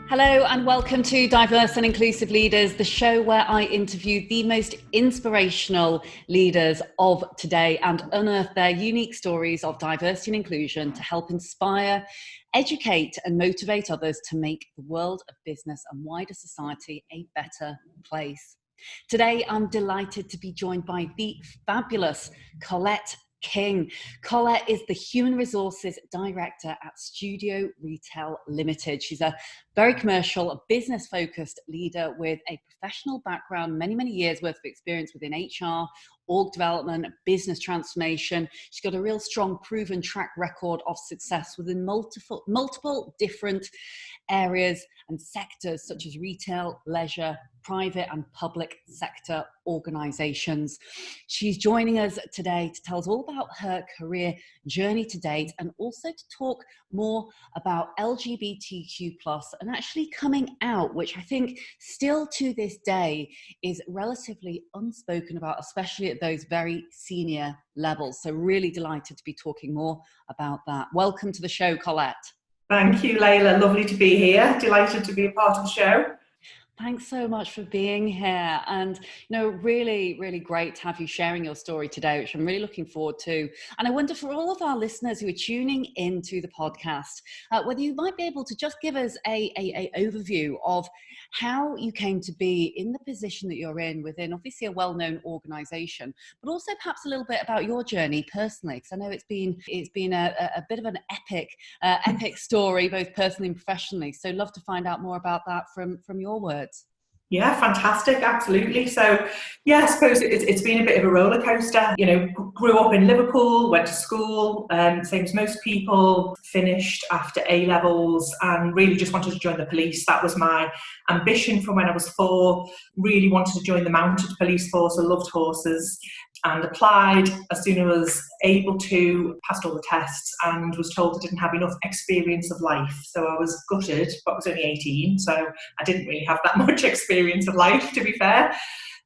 Hello and welcome to Diverse and Inclusive Leaders, the show where I interview the most inspirational leaders of today and unearth their unique stories of diversity and inclusion to help inspire, educate and motivate others to make the world of business and wider society a better place. Today, I'm delighted to be joined by the fabulous Collette King. Collette is the Human Resources Director at Studio Retail Limited. She's a very commercial, business-focused leader with a professional background, many years worth of experience within HR, org development, business transformation. She's got a real strong, proven track record of success within multiple different areas and sectors such as retail, leisure, private and public sector organisations. She's joining us today to tell us all about her career journey to date and also to talk more about LGBTQ+ and actually coming out, which I think still to this day is relatively unspoken about, especially at those very senior levels. So really delighted to be talking more about that. Welcome to the show, Collette. Thank you, Leila. Lovely to be here. Delighted to be a part of the show. Thanks so much for being here, and really great to have you sharing your story today, which I'm really looking forward to. And I wonder, for all of our listeners who are tuning into the podcast, whether you might be able to just give us a overview of how you came to be in the position that you're in within obviously a well-known organisation, but also perhaps a little bit about your journey personally, because I know it's been a bit of an epic story, both personally and professionally. So love to find out more about that from your words. Yeah, fantastic, absolutely. So, yeah, I suppose it's been a bit of a roller coaster. You know, grew up in Liverpool, went to school, same as most people, finished after A-levels and really just wanted to join the police. That was my ambition from when I was 4, really wanted to join the mounted police force. I loved horses and applied as soon as I was able to, passed all the tests and was told I didn't have enough experience of life. So I was gutted, but I was only 18, so I didn't really have that much experience of life, to be fair.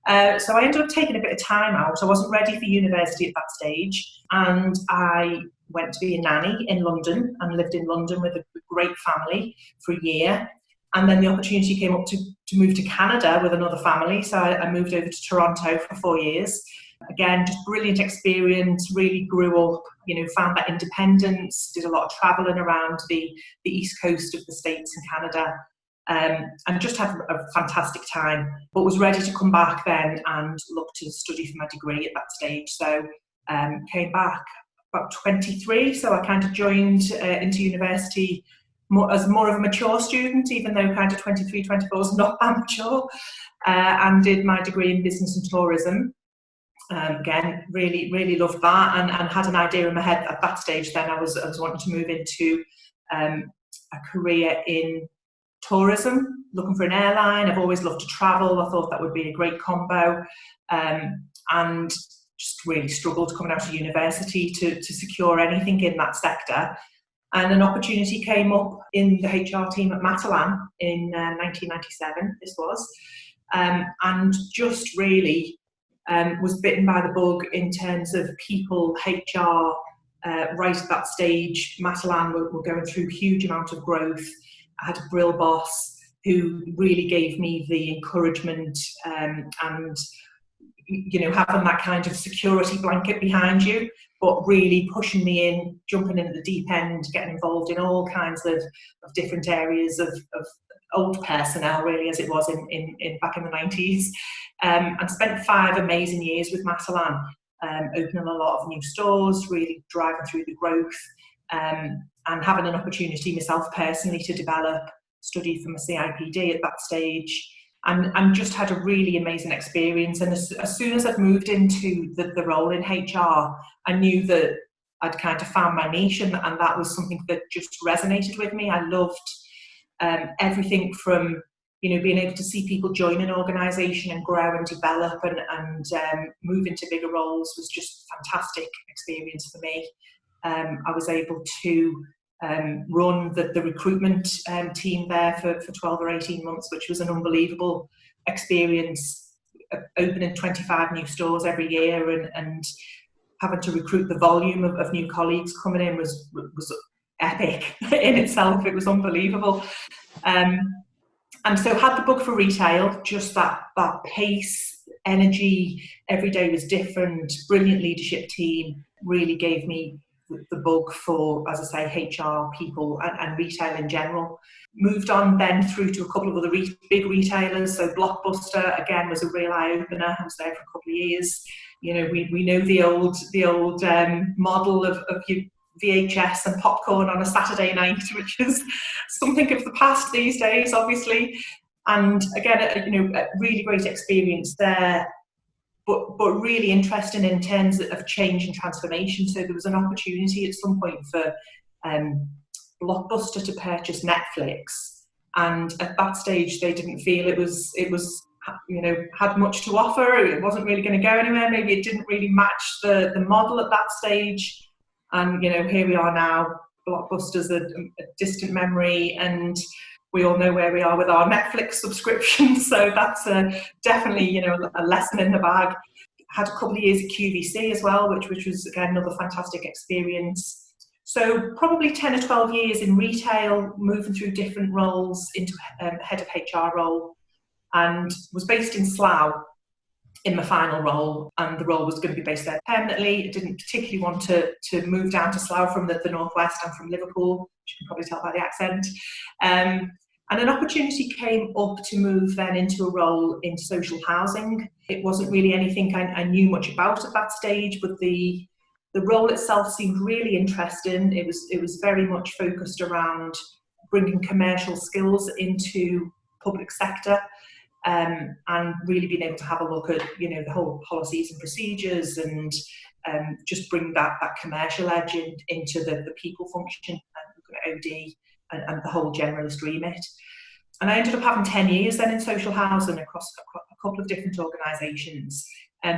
So I ended up taking a bit of time out. I wasn't ready for university at that stage, and I went to be a nanny in London and lived in London with a great family for a year. And then the opportunity came up to move to Canada with another family. So I moved over to Toronto for 4 years. Again, just brilliant experience, really grew up, found that independence, did a lot of traveling around the east coast of the States and Canada, and just had a fantastic time, but was ready to come back then and look to study for my degree at that stage. So came back about 23, so I kind of joined into university as more of a mature student, even though kind of 23, 24 is not that mature, and did my degree in business and tourism. Again, really loved that, and had an idea in my head at that stage. Then I was wanting to move into a career in tourism, looking for an airline. I've always loved to travel. I thought that would be a great combo, and just really struggled coming out of university to secure anything in that sector. And an opportunity came up in the HR team at Matalan in 1997. This was, and just really. Was bitten by the bug in terms of people, HR, right at that stage. Matalan were going through a huge amount of growth. I had a brill boss who really gave me the encouragement and having that kind of security blanket behind you, but really pushing me in, jumping in at the deep end, getting involved in all kinds of different areas of old personnel, really, as it was in back in the 90s. And spent 5 amazing years with Matalan, opening a lot of new stores, really driving through the growth, and having an opportunity myself personally to develop, study for my CIPD at that stage, and just had a really amazing experience. And as soon as I'd moved into the role in HR, I knew that I'd kind of found my niche, and that was something that just resonated with me. I loved everything from being able to see people join an organisation and grow and develop and move into bigger roles was just a fantastic experience for me. I was able to run the recruitment team there for 12 or 18 months, which was an unbelievable experience, opening 25 new stores every year and having to recruit the volume of new colleagues coming in was epic in itself. It was unbelievable. And so had the book for retail, just that pace, energy, every day was different, brilliant leadership team, really gave me the bug for, as I say, HR people and retail in general. Moved on then through to a couple of other big retailers. So Blockbuster, again, was a real eye-opener. I was there for a couple of years. You know, we know the old model of your VHS and popcorn on a Saturday night, which is something of the past these days, obviously. And again, you know, a really great experience there, but really interesting in terms of change and transformation. So there was an opportunity at some point for Blockbuster to purchase Netflix, and at that stage they didn't feel it was you know, had much to offer. It wasn't really going to go anywhere. Maybe it didn't really match the model at that stage. And you know, here we are now. Blockbuster's a distant memory, and we all know where we are with our Netflix subscription. So that's definitely, you know, a lesson in the bag. Had a couple of years at QVC as well, which was again another fantastic experience. So probably 10 or 12 years in retail, moving through different roles into head of HR role, and was based in Slough in my final role, and the role was going to be based there permanently. I didn't particularly want to move down to Slough from the northwest. I'm from Liverpool, which you can probably tell by the accent. And an opportunity came up to move then into a role in social housing. It wasn't really anything I knew much about at that stage, but the role itself seemed really interesting. It was very much focused around bringing commercial skills into public sector, and really being able to have a look at, you know, the whole policies and procedures, and just bring that commercial edge into the people function, and looking at OD and the whole generalist remit. And I ended up having 10 years then in social housing across a couple of different organisations,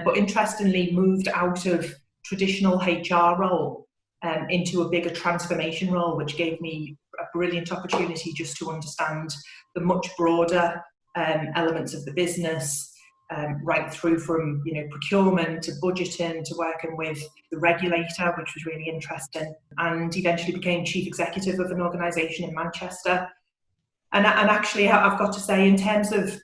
but interestingly moved out of traditional HR role into a bigger transformation role, which gave me a brilliant opportunity just to understand the much broader elements of the business, right through from, you know, procurement to budgeting to working with the regulator, which was really interesting, and eventually became chief executive of an organisation in Manchester. And actually, I've got to say, in terms of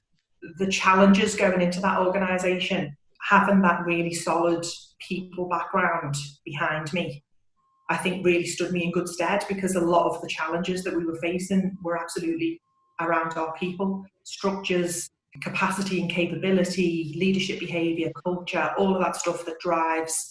the challenges going into that organisation, having that really solid people background behind me, I think really stood me in good stead, because a lot of the challenges that we were facing were absolutely around our people, structures, capacity and capability, leadership behaviour, culture, all of that stuff that drives,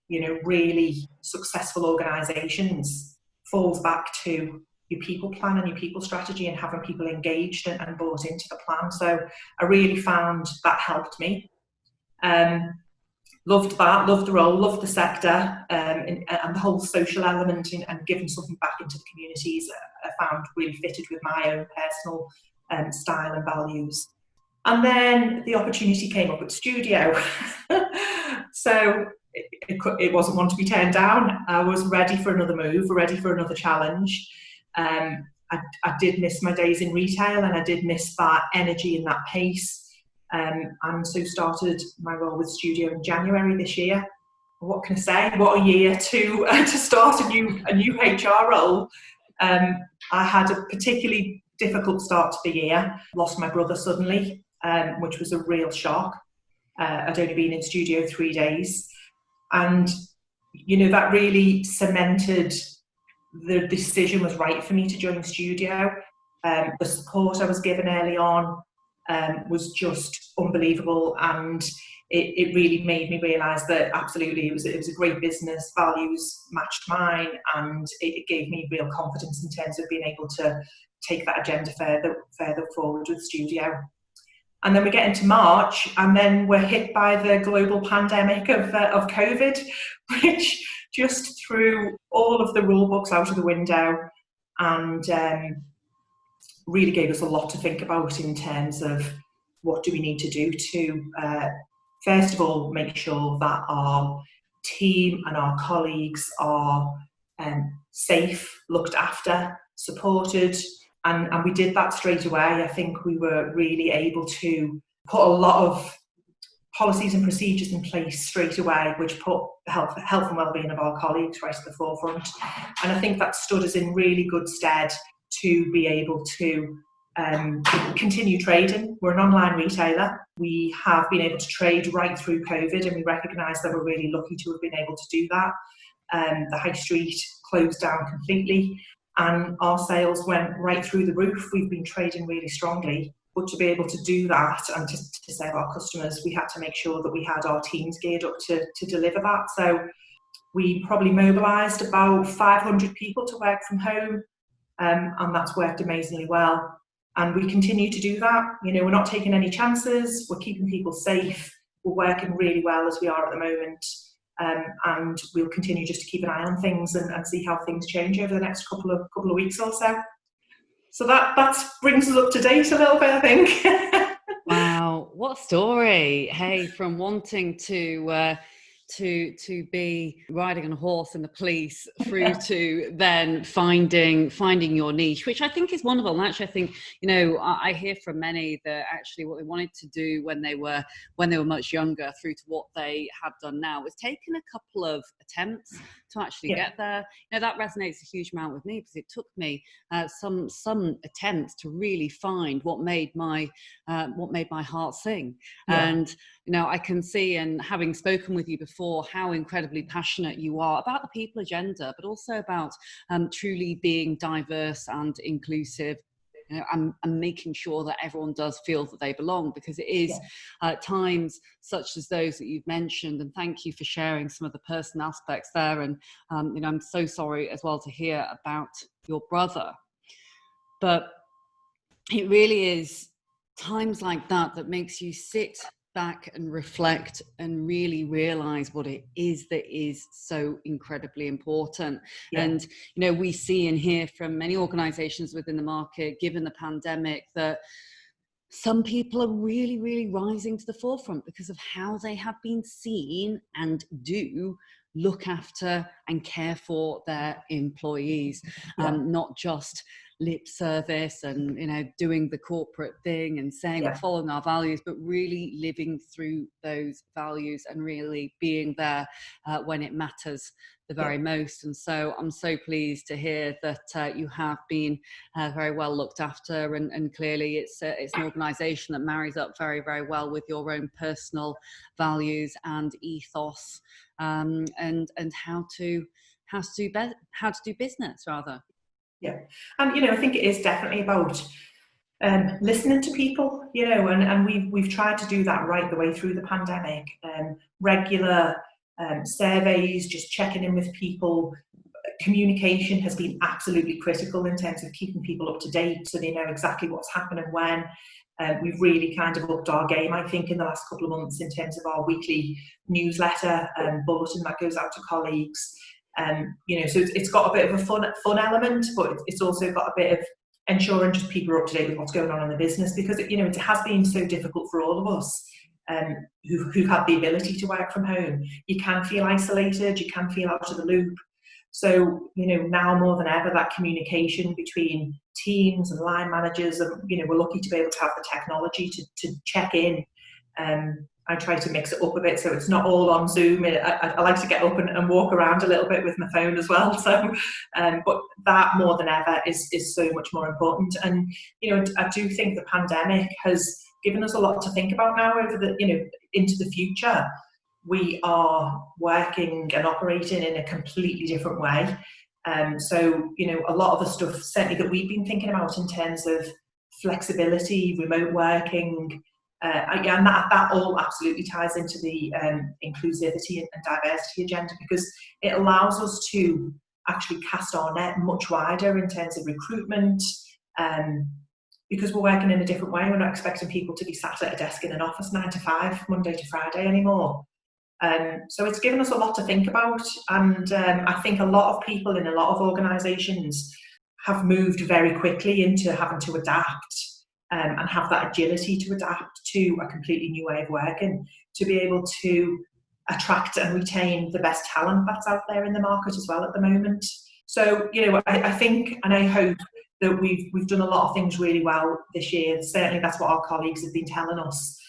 you know, really successful organisations falls back to your people plan and your people strategy, and having people engaged and bought into the plan. So I really found that helped me. Loved that, loved the role, loved the sector, and the whole social element, and giving something back into the communities I found really fitted with my own personal style and values. And then the opportunity came up at Studio. So it wasn't one to be turned down. I was ready for another move, ready for another challenge. I did miss my days in retail, and I did miss that energy and that pace. And so started my role with Studio in January this year. What can I say? What a year to start a new HR role. I had a particularly difficult start to the year. Lost my brother suddenly, which was a real shock. I'd only been in Studio 3 days, and you know, that really cemented the decision was right for me to join Studio. The support I was given early on was just unbelievable, and it really made me realise that absolutely it was a great business, values matched mine, and it gave me real confidence in terms of being able to take that agenda further forward with Studio. And then we get into March, and then we're hit by the global pandemic of COVID, which just threw all of the rule books out of the window, and really gave us a lot to think about in terms of what do we need to do to, first of all, make sure that our team and our colleagues are safe, looked after, supported. And we did that straight away. I think we were really able to put a lot of policies and procedures in place straight away, which put the health and well-being of our colleagues right at the forefront. And I think that stood us in really good stead to be able to continue trading. We're an online retailer. We have been able to trade right through COVID, and we recognise that we're really lucky to have been able to do that. The high street closed down completely, and our sales went right through the roof. We've been trading really strongly, but to be able to do that and to serve our customers, we had to make sure that we had our teams geared up to deliver that. So we probably mobilised about 500 people to work from home, and that's worked amazingly well. And we continue to do that. You know, we're not taking any chances. We're keeping people safe. We're working really well as we are at the moment. And we'll continue just to keep an eye on things and see how things change over the next couple of weeks or so. So that brings us up to date a little bit, I think. Wow, what a story! Hey, from wanting to be riding on a horse in the police through to then finding your niche, which I think is wonderful. And actually, I think, you know, I hear from many that actually what they wanted to do when they were much younger through to what they have done now was taken a couple of attempts to actually get there. You know, that resonates a huge amount with me, because it took me some attempts to really find what made my heart sing. And you know, I can see, and having spoken with you before, how incredibly passionate you are about the people agenda, but also about truly being diverse and inclusive, you know, and making sure that everyone does feel that they belong, because it is times such as those that you've mentioned. And thank you for sharing some of the personal aspects there. And you know, I'm so sorry as well to hear about your brother, but it really is times like that that makes you sit back and reflect and really realize what it is that is so incredibly important. And you know, we see and hear from many organizations within the market, given the pandemic, that some people are really rising to the forefront because of how they have been seen and do look after and care for their employees, not just lip service and, you know, doing the corporate thing and saying we're following our values, but really living through those values and really being there when it matters the very most. And so I'm so pleased to hear that you have been very well looked after, and clearly it's an organisation that marries up very well with your own personal values and ethos, and how to do business rather. Yeah, and you know, I think it is definitely about listening to people, you know, and we've tried to do that right the way through the pandemic. Regular surveys, just checking in with people. Communication has been absolutely critical in terms of keeping people up to date, so they know exactly what's happening when. We've really kind of upped our game, I think, in the last couple of months in terms of our weekly newsletter and bulletin that goes out to colleagues. You know, so it's got a bit of a fun element, but it's also got a bit of ensuring just people are up to date with what's going on in the business, because you know, it has been so difficult for all of us who've had the ability to work from home. You can feel isolated, you can feel out of the loop. So, you know, now more than ever, that communication between teams and line managers, and you know, we're lucky to be able to have the technology to check in. I try to mix it up a bit so it's not all on Zoom. I like to get up and walk around a little bit with my phone as well. So, but that more than ever is so much more important. And you know, I do think the pandemic has given us a lot to think about now over the, you know, into the future. We are working and operating in a completely different way. So, you know, a lot of the stuff certainly that we've been thinking about in terms of flexibility, remote working, and that all absolutely ties into the inclusivity and diversity agenda, because it allows us to actually cast our net much wider in terms of recruitment, because we're working in a different way. We're not expecting people to be sat at a desk in an office 9 to 5, Monday to Friday anymore. So it's given us a lot to think about, and I think a lot of people in a lot of organisations have moved very quickly into having to adapt and have that agility to adapt to a completely new way of working, to be able to attract and retain the best talent that's out there in the market as well at the moment. So, you know, I think and I hope that we've done a lot of things really well this year. Certainly that's what our colleagues have been telling us.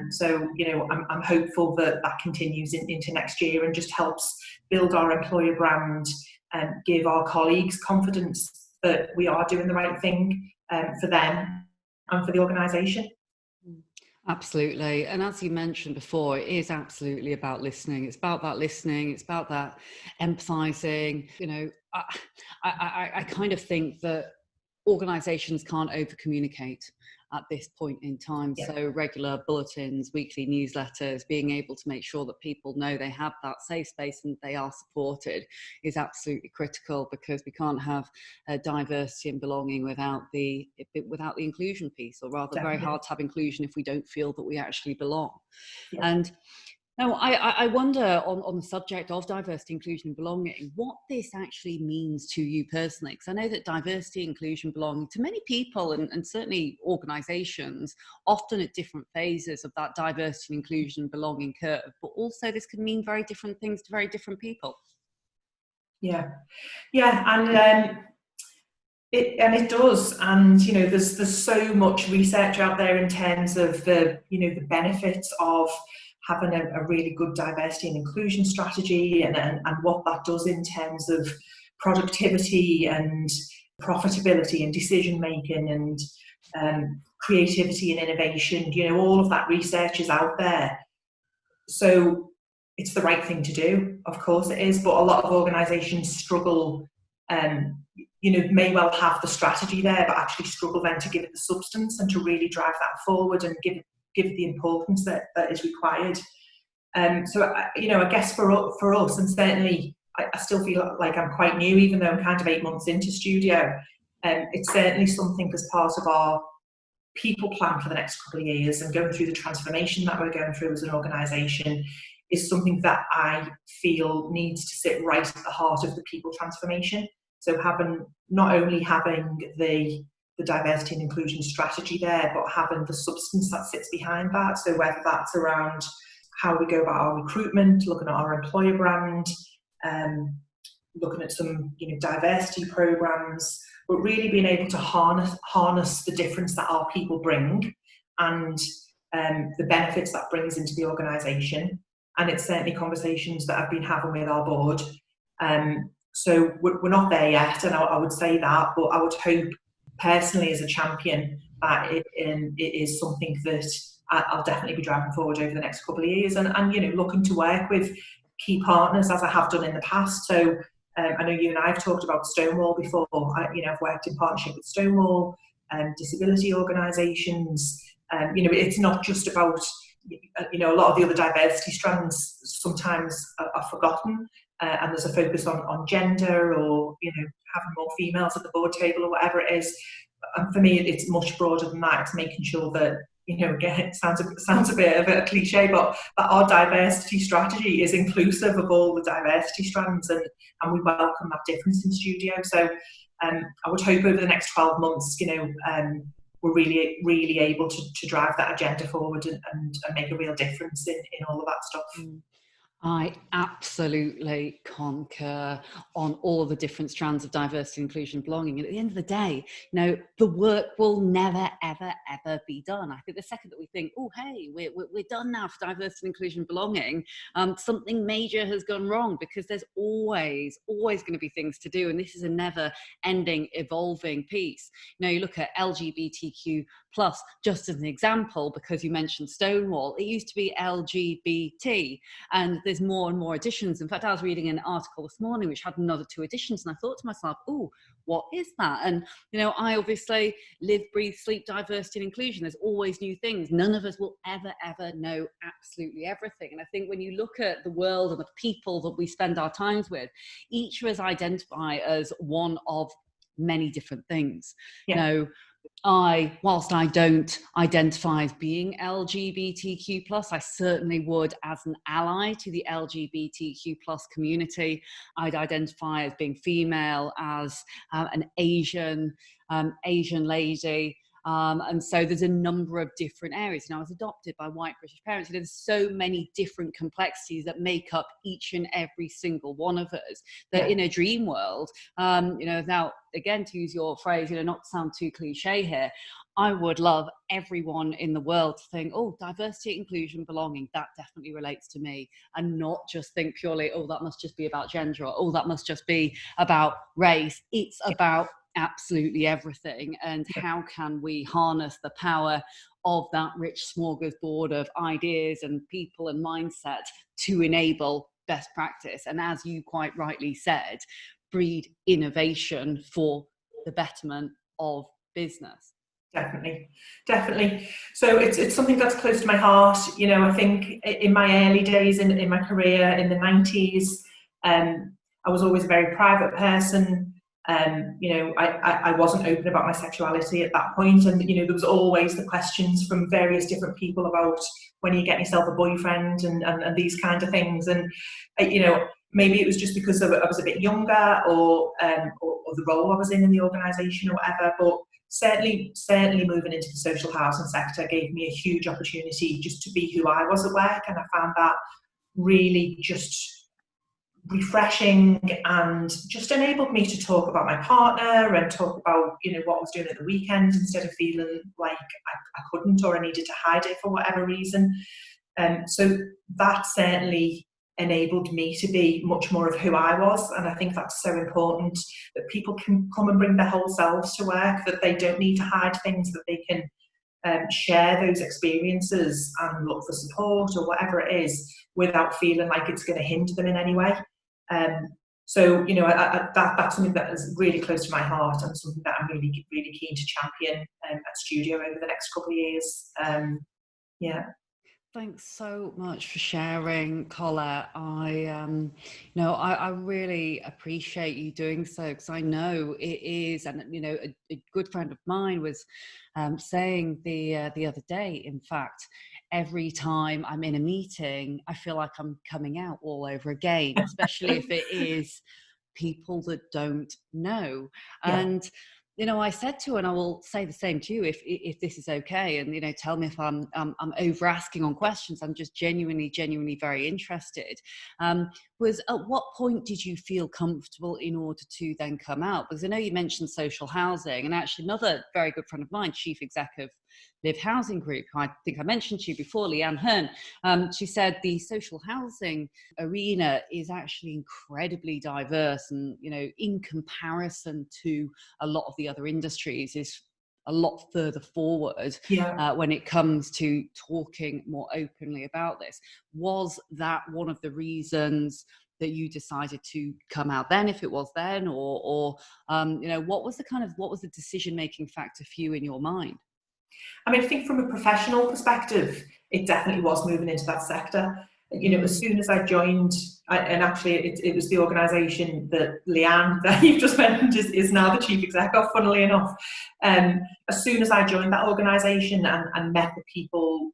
So, you know, I'm hopeful that continues into next year and just helps build our employer brand and give our colleagues confidence that we are doing the right thing for them and for the organisation. Absolutely. And as you mentioned before, it is absolutely about listening. It's about that listening. It's about that empathizing. You know, I kind of think that organizations can't over communicate at this point in time. Yeah. So regular bulletins, weekly newsletters, being able to make sure that people know they have that safe space and they are supported is absolutely critical, because we can't have diversity and belonging without the inclusion piece, or rather Definitely. very hard to have inclusion if we don't feel that we actually belong. Yeah. And now, I wonder on the subject of diversity, inclusion and belonging, what this actually means to you personally. Because I know that diversity, inclusion, belonging to many people and certainly organisations, often at different phases of that diversity, inclusion, belonging curve, but also this can mean very different things to very different people. Yeah, and it does, and you know, there's so much research out there in terms of the benefits of having a really good diversity and inclusion strategy, and what that does in terms of productivity and profitability and decision making and creativity and innovation. You know, all of that research is out there, so it's the right thing to do. Of course it is, but a lot of organisations struggle. May well have the strategy there, but actually struggle then to give it the substance and to really drive that forward and give it the importance that is required. So I guess for us, and certainly I still feel like I'm quite new, even though I'm kind of 8 months into studio. It's certainly something as part of our people plan for the next couple of years, and going through the transformation that we're going through as an organisation is something that I feel needs to sit right at the heart of the people transformation. So not only having the diversity and inclusion strategy there, but having the substance that sits behind that. So whether that's around how we go about our recruitment, looking at our employer brand, looking at some diversity programs, but really being able to harness the difference that our people bring, and the benefits that brings into the organisation. And it's certainly conversations that I've been having with our board. So we're not there yet, and I would say that, but I would hope personally as a champion that it is something that I'll definitely be driving forward over the next couple of years, and looking to work with key partners as I have done in the past. So I know you and I have talked about Stonewall before. I've worked in partnership with Stonewall, disability organisations. It's not just about a lot of the other diversity strands sometimes are forgotten. And there's a focus on gender, or having more females at the board table, or whatever it is. And for me, it's much broader than that. It's making sure that again, it sounds a bit of a cliche, but that our diversity strategy is inclusive of all the diversity strands, and we welcome that difference in studio. So I would hope over the next 12 months, we're really able to drive that agenda forward and make a real difference in all of that stuff. I absolutely concur on all the different strands of diversity, inclusion, belonging. And at the end of the day, the work will never, ever, ever be done. I think the second that we think, oh, hey, we're done now for diversity, inclusion, belonging, something major has gone wrong, because there's always going to be things to do. And this is a never ending, evolving piece. You look at LGBTQ plus, just as an example, because you mentioned Stonewall, it used to be LGBT, and there's more and more additions. In fact, I was reading an article this morning which had another 2 additions, and I thought to myself, oh, what is that? And I obviously live, breathe, sleep diversity and inclusion. There's always new things. None of us will ever know absolutely everything. And I think when you look at the world and the people that we spend our times with, each of us identify as one of many different things. Yeah. Whilst I don't identify as being LGBTQ plus, I certainly would as an ally to the LGBTQ plus community. I'd identify as being female, as an Asian lady. And so there's a number of different areas. I was adopted by white British parents. There's so many different complexities that make up each and every single one of us, that in a dream world, now, again, to use your phrase, not to sound too cliche here, I would love everyone in the world to think, oh, diversity, inclusion, belonging, that definitely relates to me, and not just think purely, oh, that must just be about gender, or oh, that must just be about race. It's about absolutely everything, and how can we harness the power of that rich smorgasbord of ideas and people and mindset to enable best practice, and as you quite rightly said, breed innovation for the betterment of business. Definitely. So it's something that's close to my heart. You know, I think in my early days in my career in the 90s, I was always a very private person. You know, I wasn't open about my sexuality at that point, and you know, there was always the questions from various different people about when you get yourself a boyfriend and these kind of things. And you know, maybe it was just because I was a bit younger, or the role I was in the organisation or whatever. But certainly moving into the social housing sector gave me a huge opportunity just to be who I was at work, and I found that really just refreshing, and just enabled me to talk about my partner and talk about, you know, what I was doing at the weekend, instead of feeling like I couldn't, or I needed to hide it for whatever reason. So that certainly enabled me to be much more of who I was, and I think that's so important, that people can come and bring their whole selves to work, that they don't need to hide things, that they can share those experiences and look for support or whatever it is without feeling like it's going to hinder them in any way. So, you know, that's something that is really close to my heart, and something that I'm really keen to champion at Studio over the next couple of years. Yeah. Thanks so much for sharing, Collette. I really appreciate you doing so, because I know it is, and you know, a good friend of mine was saying the other day, in fact, every time I'm in a meeting, I feel like I'm coming out all over again, especially if it is people that don't know. Yeah. And you know, I said to her, and I will say the same to you, if this is okay, and you know, tell me if I'm over asking on questions. I'm just genuinely very interested. Was at what point did you feel comfortable in order to then come out? Because I know you mentioned social housing, and actually another very good friend of mine, chief exec of Live Housing Group, I think I mentioned to you before, Leanne Hearn, she said the social housing arena is actually incredibly diverse, and you know, in comparison to a lot of the other industries, is a lot further forward when it comes to talking more openly about this. Was that one of the reasons that you decided to come out then, if it was then, or you know, what was the decision-making factor for you in your mind? I mean, I think from a professional perspective, it definitely was moving into that sector. You know, as soon as I joined, and actually it was the organisation that Leanne, that you've just mentioned, is now the chief exec of, funnily enough. As soon as I joined that organisation and met the people,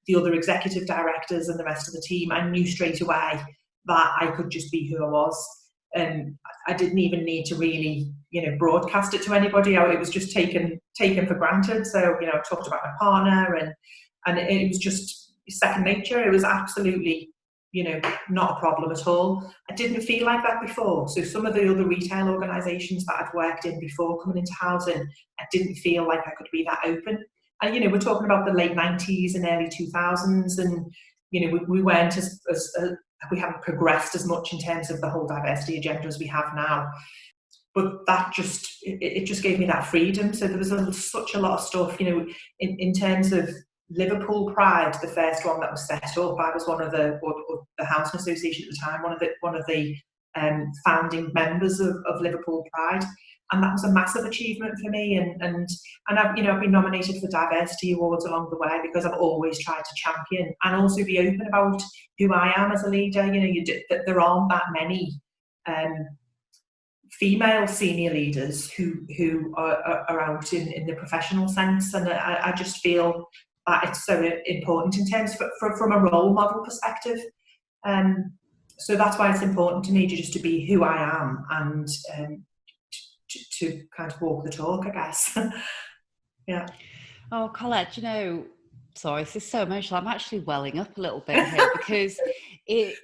the other executive directors and the rest of the team, I knew straight away that I could just be who I was. I didn't even need to really, you know, broadcast it to anybody. It was just taken for granted. So, you know, I talked about my partner, and it was just second nature. It was absolutely, you know, not a problem at all. I didn't feel like that before. So some of the other retail organisations that I'd worked in before coming into housing, I didn't feel like I could be that open. And, you know, we're talking about the late 90s and early 2000s, and, you know, we weren't we haven't progressed as much in terms of the whole diversity agenda as we have now. But that it just gave me that freedom. So there was such a lot of stuff, you know, in terms of Liverpool Pride, the first one that was set up. I was one of the Housing Association at the time, one of the founding members of Liverpool Pride, and that was a massive achievement for me. And I've, you know, I've been nominated for diversity awards along the way, because I've always tried to champion and also be open about who I am as a leader. You know, there aren't that many female senior leaders who are out in the professional sense, and I just feel that it's so important in terms from a role model perspective. So that's why it's important to me to be who I am, and to kind of walk the talk, I guess. Yeah. Oh, Collette, you know, sorry, this is so emotional. I'm actually welling up a little bit here, because it,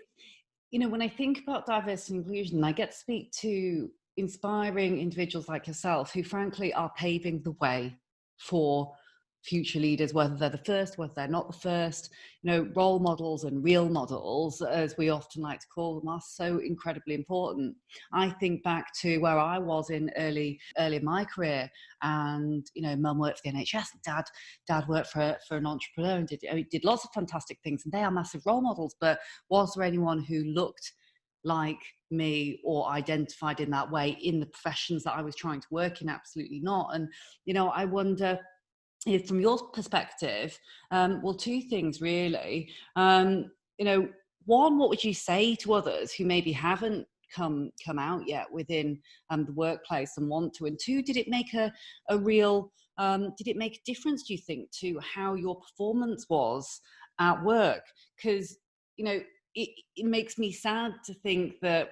you know, when I think about diversity and inclusion, I get to speak to inspiring individuals like yourself, who frankly are paving the way for future leaders, whether they're the first, whether they're not the first. Role models and real models, as we often like to call them, are so incredibly important. I think back to where I was in early in my career, and mum worked for the NHS, dad worked for an entrepreneur and did lots of fantastic things, and they are massive role models. But was there anyone who looked like me or identified in that way in the professions that I was trying to work in? Absolutely not. And I wonder, from your perspective, well, two things really. One, what would you say to others who maybe haven't come out yet within the workplace and want to? And two, did it make a real did it make a difference, do you think, to how your performance was at work? Because it makes me sad to think that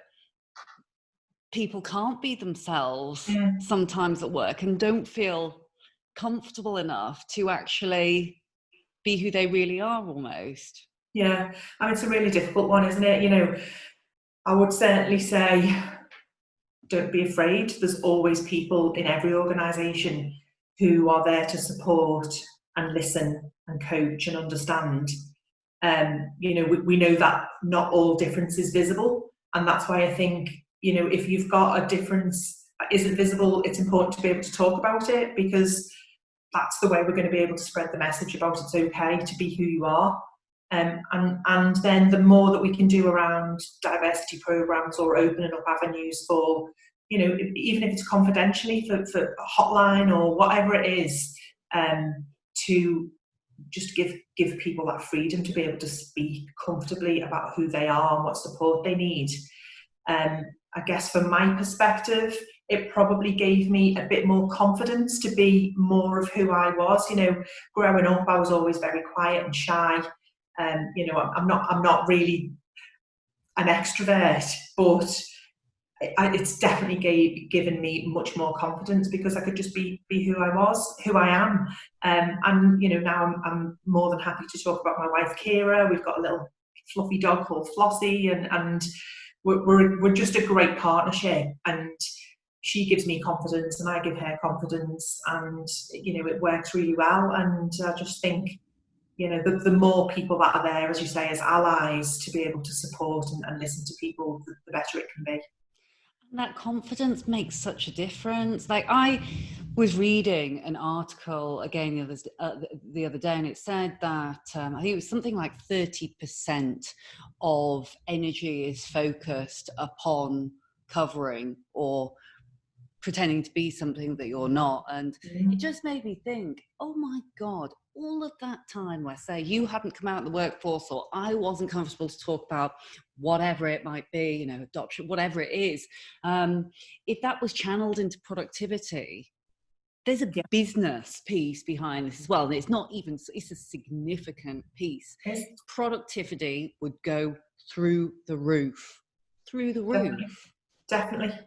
people can't be themselves sometimes at work and don't feel comfortable enough to actually be who they really are, almost. Yeah, I mean, it's a really difficult one, isn't it? I would certainly say, don't be afraid. There's always people in every organisation who are there to support and listen and coach and understand. We know that not all difference is visible, and that's why I think, if you've got a difference that isn't visible, it's important to be able to talk about it, because that's the way we're going to be able to spread the message about it's okay to be who you are. And then the more that we can do around diversity programs or opening up avenues for, even if it's confidentially for a hotline or whatever it is, to just give people that freedom to be able to speak comfortably about who they are and what support they need. I guess from my perspective, it probably gave me a bit more confidence to be more of who I was. Growing up, I was always very quiet and shy. I'm not really an extrovert, but it's definitely given me much more confidence, because I could just be who I am. And now I'm more than happy to talk about my wife Kira. We've got a little fluffy dog called Flossie, and we're just a great partnership, and she gives me confidence and I give her confidence, and it works really well. And I just think, the more people that are there, as you say, as allies, to be able to support and listen to people, the better it can be. That confidence makes such a difference. Like, I was reading an article again the other day, and it said that I think it was something like 30% of energy is focused upon covering or pretending to be something that you're not. And it just made me think, oh my God, all of that time where, say, you hadn't come out in the workforce, or I wasn't comfortable to talk about whatever it might be, adoption, whatever it is, if that was channeled into productivity, there's a business piece behind this as well. And it's a significant piece. Yes. Productivity would go through the roof. Definitely.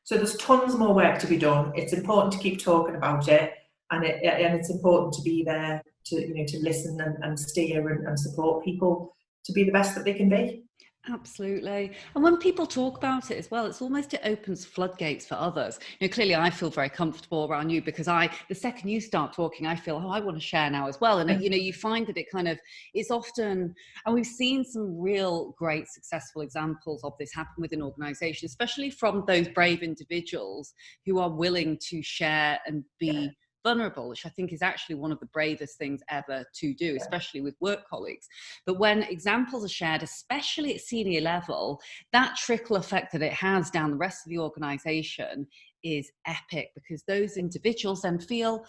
So there's tons more work to be done. It's important to keep talking about it, and it's important to be there to listen and steer and support people to be the best that they can be. Absolutely. And when people talk about it as well, it opens floodgates for others. Clearly I feel very comfortable around you, because the second you start talking, I feel, I want to share now as well. And you find that it's often, and we've seen some real great successful examples of this happen within organizations, especially from those brave individuals who are willing to share and be vulnerable, which I think is actually one of the bravest things ever to do, especially with work colleagues. But when examples are shared, especially at senior level, that trickle effect that it has down the rest of the organization is epic, because those individuals then feel,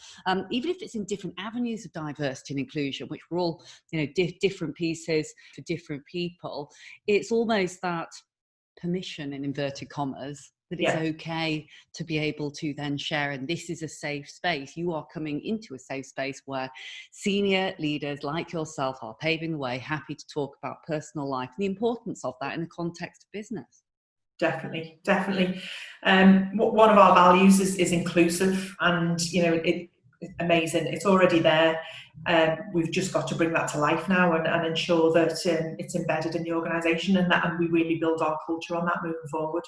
even if it's in different avenues of diversity and inclusion, which we're all, different pieces for different people, it's almost that permission, in inverted commas, that it's okay to be able to then share. And this is a safe space. You are coming into a safe space where senior leaders like yourself are paving the way, happy to talk about personal life and the importance of that in the context of business. Definitely. One of our values is inclusive, and it's amazing. It's already there. We've just got to bring that to life now and ensure that it's embedded in the organisation, and we really build our culture on that moving forward.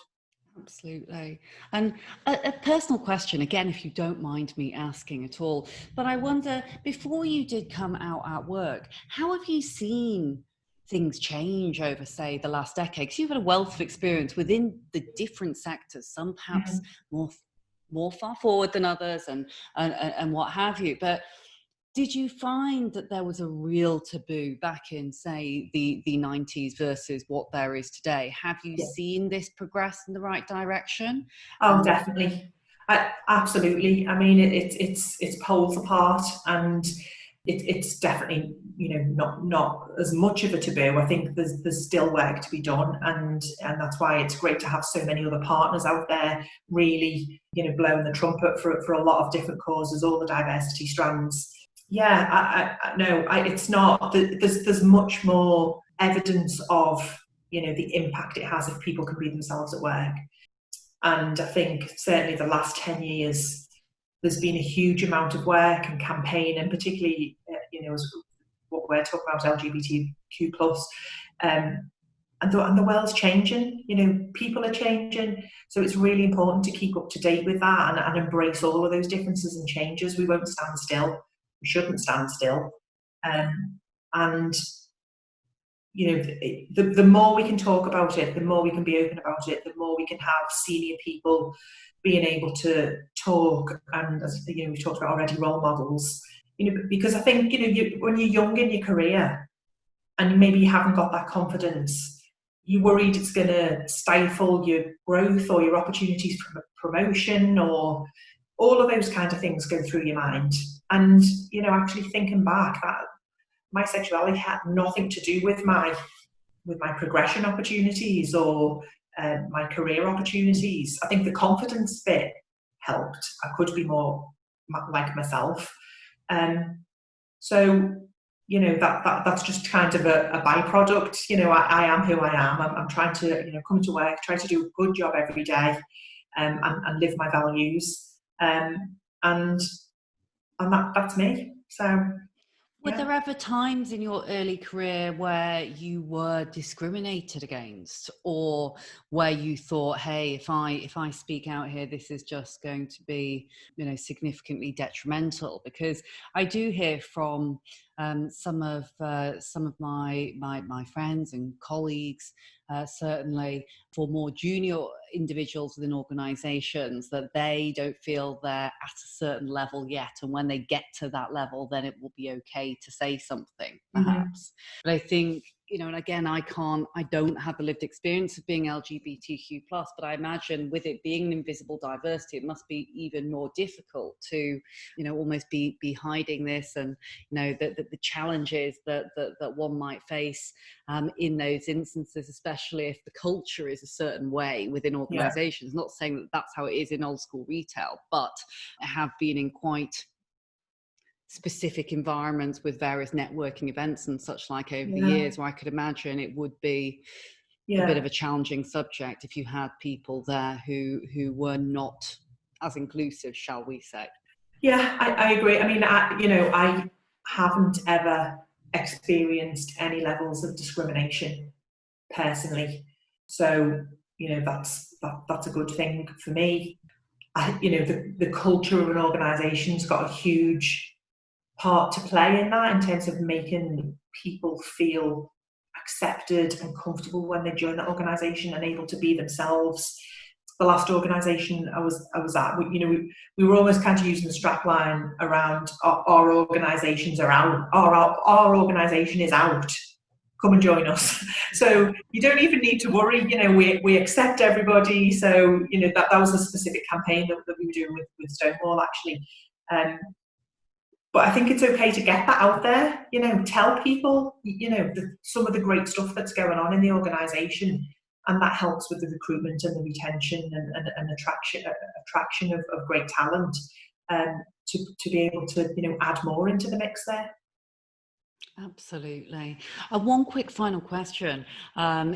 Absolutely. And a personal question, again, if you don't mind me asking at all, but I wonder, before you did come out at work, how have you seen things change over, say, the last decade? Because you've had a wealth of experience within the different sectors, some perhaps more far forward than others, and what have you. But did you find that there was a real taboo back in, say, the 90s versus what there is today? Have you Yeah. seen this progress in the right direction? Oh, definitely. Absolutely. I mean, it's poles apart, and it's definitely, you know, not as much of a taboo. I think there's still work to be done, and that's why it's great to have so many other partners out there really, you know, blowing the trumpet for a lot of different causes, all the diversity strands. Yeah, it's not. There's much more evidence of, you know, the impact it has if people can be themselves at work. And I think certainly the last 10 years, there's been a huge amount of work and campaign, and particularly, you know, as what we're talking about, LGBTQ plus, and the world's changing. You know, people are changing, so it's really important to keep up to date with that, and embrace all of those differences and changes. We won't stand still. We shouldn't stand still, and you know, the more we can talk about it, the more we can be open about it, the more we can have senior people being able to talk, and, as you know, we've talked about already, role models. You know, because I think, you know, when you're young in your career and maybe you haven't got that confidence, you're worried it's going to stifle your growth or your opportunities for promotion, or all of those kind of things go through your mind. And, you know, actually thinking back, that my sexuality had nothing to do with my progression opportunities, or my career opportunities. I think the confidence bit helped. I could be more like myself. So, you know, that's just kind of a byproduct. You know, I am who I am. I'm trying to, you know, come to work, try to do a good job every day, and live my values. And that's me. So, Were yeah. there ever times in your early career where you were discriminated against, or where you thought, hey, if I speak out here, this is just going to be, you know, significantly detrimental? Because I do hear from some of my friends and colleagues, certainly for more junior individuals within organizations, that they don't feel they're at a certain level yet, and when they get to that level, then it will be okay to say something, perhaps. But I think, you know, and again, I don't have the lived experience of being LGBTQ plus, but I imagine with it being an invisible diversity, it must be even more difficult to, you know, almost be hiding this, and, you know, the challenges that one might face in those instances, especially if the culture is a certain way within organizations. Not saying that that's how it is in old school retail, but I have been in quite specific environments with various networking events and such like over the years, where I could imagine it would be a bit of a challenging subject if you had people there who were not as inclusive, shall we say. Yeah, I agree. I mean, I haven't ever experienced any levels of discrimination personally, so, you know, that's a good thing for me. You know, the culture of an organisation's got a huge part to play in that, in terms of making people feel accepted and comfortable when they join that organisation and able to be themselves. The last organisation I was at, we were almost kind of using the strapline around our organisations are out, our organisation is out, come and join us. So you don't even need to worry, you know, we accept everybody. So, you know, that was a specific campaign that we were doing with Stonewall, actually. But I think it's okay to get that out there, you know, tell people, you know, some of the great stuff that's going on in the organisation, and that helps with the recruitment and the retention and attraction of great talent, to be able to, you know, add more into the mix there. Absolutely. One quick final question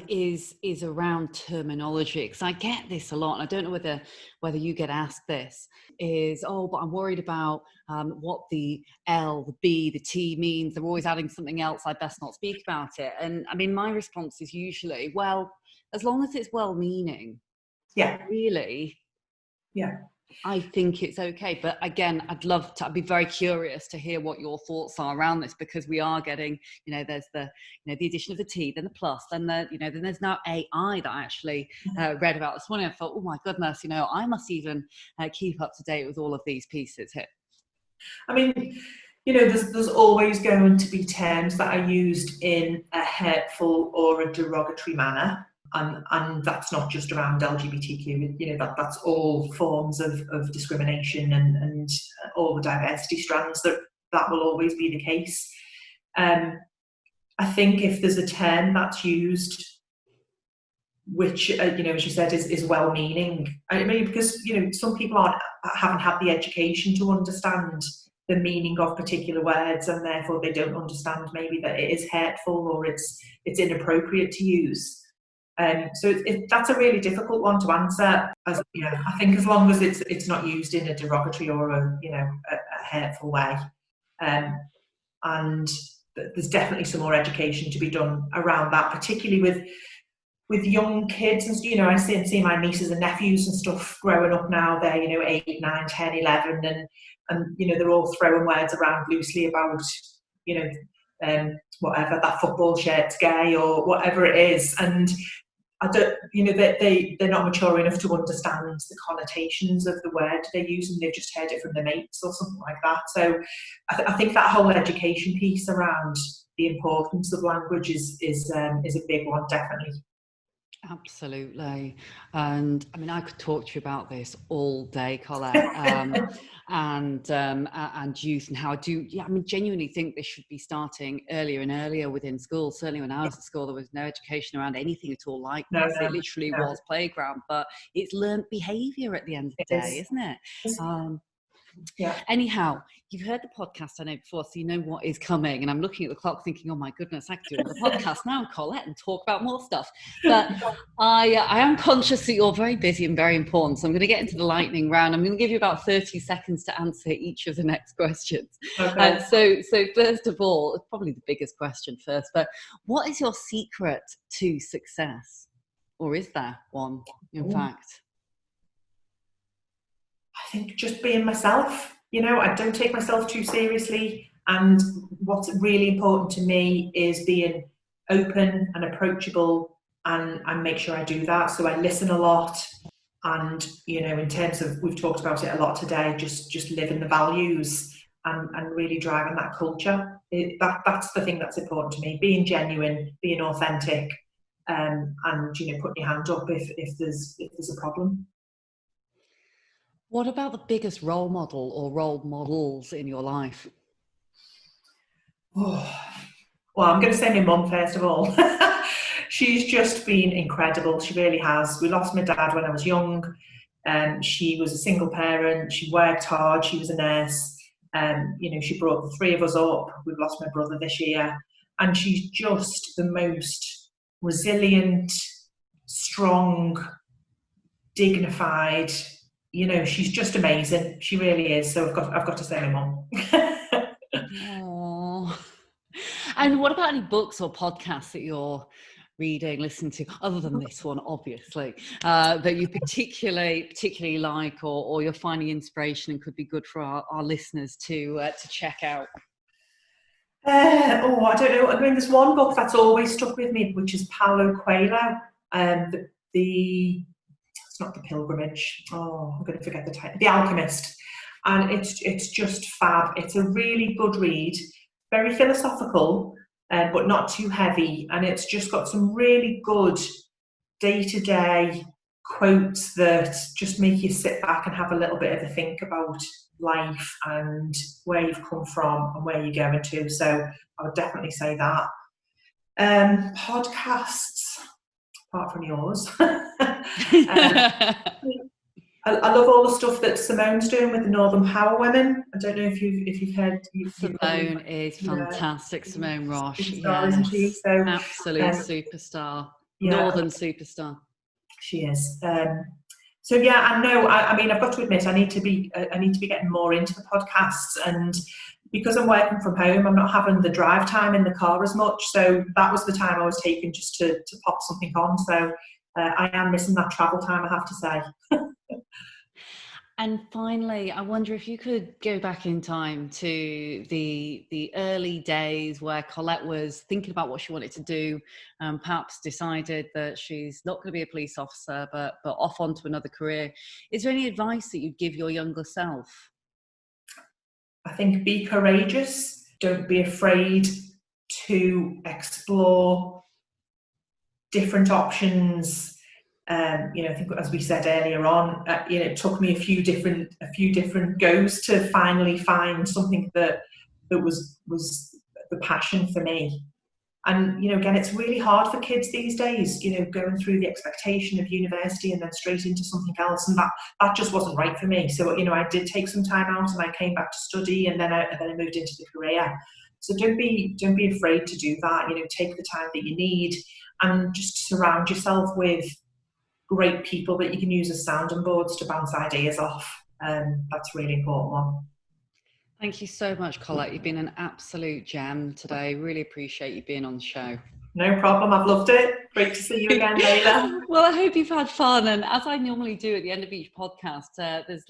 is around terminology, because I get this a lot, and I don't know whether you get asked this. But I'm worried about what the L, the B, the T means. They're always adding something else. I best not speak about it. And I mean, my response is usually, well, as long as it's well-meaning, Yeah. really, Yeah. I think it's okay. But again, I'd be very curious to hear what your thoughts are around this, because we are getting, there's the, the addition of the T, then the plus, then then there's now AI that I actually read about this morning. I thought, oh my goodness, I must even keep up to date with all of these pieces here. I mean, there's always going to be terms that are used in a hurtful or a derogatory manner. And that's not just around LGBTQ, that's all forms of discrimination and all the diversity strands, that will always be the case. I think if there's a term that's used which, as you said, is well-meaning, I mean, because, some people haven't had the education to understand the meaning of particular words, and therefore they don't understand maybe that it is hurtful or it's inappropriate to use. So that's a really difficult one to answer. I think as long as it's not used in a derogatory or a hurtful way, and there's definitely some more education to be done around that, particularly with young kids. And I see my nieces and nephews and stuff growing up now. They're 8, 9, 10, 11, and they're all throwing words around loosely about whatever, that football shirt's gay or whatever it is, and I don't, they're not mature enough to understand the connotations of the word they're using. They've just heard it from their mates or something like that. So I think that whole education piece around the importance of language is a big one, definitely. Absolutely. And I mean, I could talk to you about this all day, Collette, and youth, and how I genuinely think this should be starting earlier and earlier within school. Certainly when I was at school, there was no education around anything at all like this. It literally was playground, but it's learnt behaviour at the end of the day, isn't it? Yeah. Anyhow, you've heard the podcast, I know, before, so you know what is coming. And I'm looking at the clock thinking, oh my goodness, I could do another podcast now, Collette, and talk about more stuff. But I am conscious that you're very busy and very important. So I'm going to get into the lightning round. I'm going to give you about 30 seconds to answer each of the next questions. Okay. So first of all, it's probably the biggest question first, but what is your secret to success? Or is there one, in fact? I think just being myself. I don't take myself too seriously, and what's really important to me is being open and approachable, and make sure I do that. So I listen a lot, and in terms of, we've talked about it a lot today, just living the values and really driving that culture. That's the thing that's important to me: being genuine, being authentic, and putting your hand up if there's a problem. What about the biggest role model or role models in your life? Oh, well, I'm going to say my mum first of all. She's just been incredible. She really has. We lost my dad when I was young. She was a single parent. She worked hard. She was a nurse. She brought the three of us up. We've lost my brother this year. And she's just the most resilient, strong, dignified. She's just amazing. She really is. So I've got to say my mum. Oh. And what about any books or podcasts that you're reading, listening to, other than this one, obviously, that you particularly like, or you're finding inspiration and could be good for our listeners to check out? I don't know. I mean, there's one book that's always stuck with me, which is Paulo Coelho. It's not The Pilgrimage. I'm going to forget the title. The Alchemist. And it's just fab. It's a really good read, very philosophical, but not too heavy. And it's just got some really good day-to-day quotes that just make you sit back and have a little bit of a think about life and where you've come from and where you're going to. So I would definitely say that. Podcasts, apart from yours. I love all the stuff that Simone's doing with the Northern Power Women. I don't know if you've heard. Simone is fantastic. Simone Roche, superstar, isn't she? So, absolute superstar, yeah, Northern superstar. She is. So yeah, I know. I mean, I've got to admit, I need to be getting more into the podcasts, and because I'm working from home, I'm not having the drive time in the car as much. So that was the time I was taking just to pop something on. So I am missing that travel time, I have to say. And finally, I wonder if you could go back in time to the early days where Collette was thinking about what she wanted to do, perhaps decided that she's not going to be a police officer, but off onto another career. Is there any advice that you'd give your younger self? I think be courageous. Don't be afraid to explore different options. I think, as we said earlier on, it took me a few different goes to finally find something that was the passion for me. And again, it's really hard for kids these days. Going through the expectation of university and then straight into something else, and that just wasn't right for me. So I did take some time out, and I came back to study, and then I moved into the career. So don't be afraid to do that. Take the time that you need, and just surround yourself with great people that you can use as sounding boards to bounce ideas off. That's a really important one. Thank you so much, Collette. You've been an absolute gem today. Really appreciate you being on the show. No problem. I've loved it. Great to see you again, Leila. Well, I hope you've had fun. And as I normally do at the end of each podcast, there's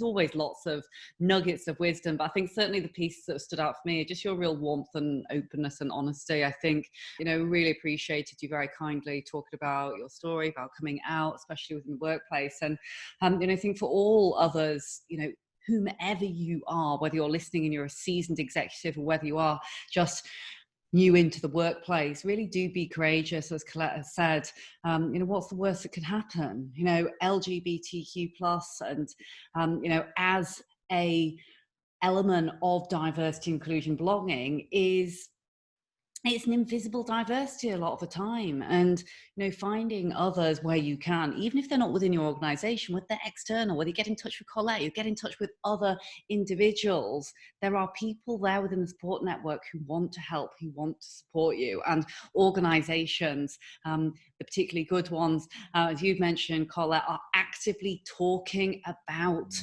always lots of nuggets of wisdom, but I think certainly the pieces that have stood out for me are just your real warmth and openness and honesty. I think, really appreciated you very kindly talking about your story, about coming out, especially within the workplace. And, I think for all others, whomever you are, whether you're listening and you're a seasoned executive or whether you are just new into the workplace, really do be courageous. As Colette has said, what's the worst that could happen? LGBTQ plus, and as a element of diversity, inclusion, belonging it's an invisible diversity a lot of the time. And finding others where you can, even if they're not within your organization, whether they're external, whether you get in touch with Collette, you get in touch with other individuals, there are people there within the support network who want to help, who want to support you. And organizations, the particularly good ones, as you've mentioned, Collette, are actively talking about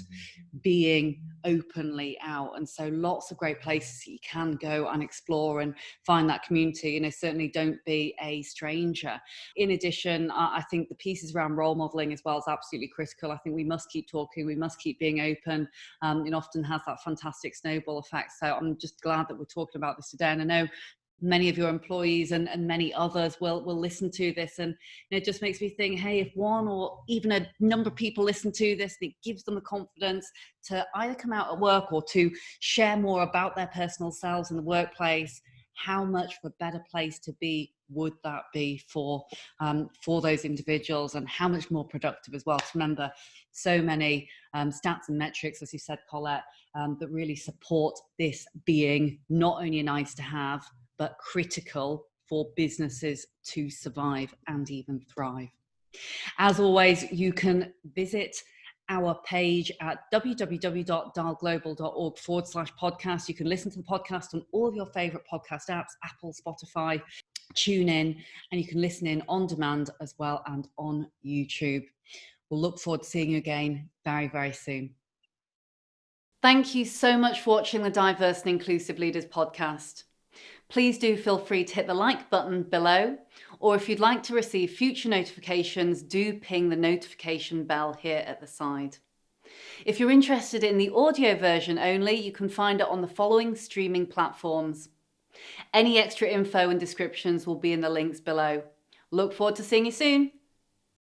being openly out. And so lots of great places that you can go and explore and find that community. Certainly don't be a stranger. In addition, I think the pieces around role modeling as well is absolutely critical. I think we must keep talking, we must keep being open. It often has that fantastic snowball effect. So I'm just glad that we're talking about this today. And I know many of your employees and many others will listen to this, and it just makes me think, hey, if one or even a number of people listen to this, it gives them the confidence to either come out at work or to share more about their personal selves in the workplace. How much of a better place to be would that be for those individuals, and how much more productive as well? To remember so many stats and metrics, as you said, Collette, that really support this being not only a nice to have, but critical for businesses to survive and even thrive. As always, you can visit our page at www.dialglobal.org/podcast. You can listen to the podcast on all of your favorite podcast apps, Apple, Spotify, tune in, and you can listen in on demand as well and on YouTube. We'll look forward to seeing you again very, very soon. Thank you so much for watching the Diverse and Inclusive Leaders podcast. Please do feel free to hit the like button below, or if you'd like to receive future notifications, do ping the notification bell here at the side. If you're interested in the audio version only, you can find it on the following streaming platforms. Any extra info and descriptions will be in the links below. Look forward to seeing you soon.